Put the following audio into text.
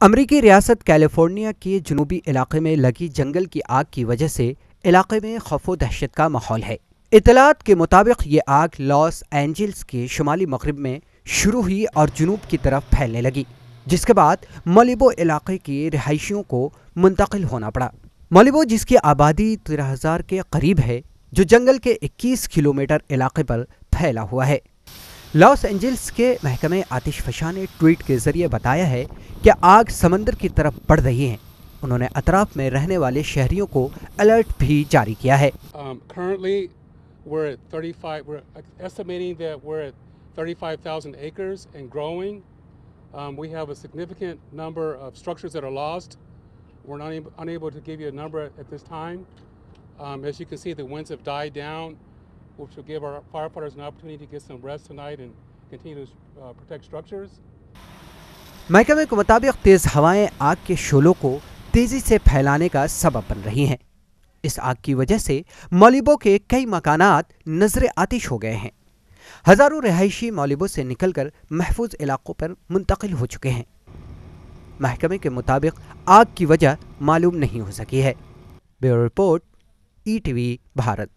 अमरीकी रियासत कैलिफोर्निया के जनूबी इलाके में लगी जंगल की आग की वजह से इलाके में खौफ व दहशत का माहौल है। इतलात के मुताबिक ये आग लॉस एंजल्स के शुमाली मगरिब में शुरू हुई और जुनूब की तरफ फैलने लगी, जिसके बाद मालिबो इलाके के रिहायशियों को मुंतकिल होना पड़ा। मालिबो, जिसकी आबादी 13,000 के करीब है, जो जंगल के 21 किलोमीटर इलाके पर फैला हुआ है। लॉस एंजल्स के महकमे आतिशफशां ने ट्वीट के जरिए बताया है कि आग समंदर की तरफ बढ़ रही है। उन्होंने अतराफ में रहने वाले शहरियों को अलर्ट भी जारी किया है। Currently, we're estimating that we're at 35,000 acres and growing. We have a significant number of structures that are lost. We're not unable to give you a number at this time. As you can see, the winds have died down, which will give our firefighters an opportunity to get some rest tonight and continue to protect structures. महकमे के मुताबिक तेज हवाएं आग के शोलों को तेजी से फैलाने का सबब बन रही हैं। इस आग की वजह से मालिबो के कई मकानात नजरे आतिश हो गए हैं। हजारों रिहायशी मालिबो से निकलकर महफूज इलाकों पर मुंतकिल हो चुके हैं। महकमे के मुताबिक आग की वजह मालूम नहीं हो सकी है। Bureau report, ETV Bharat.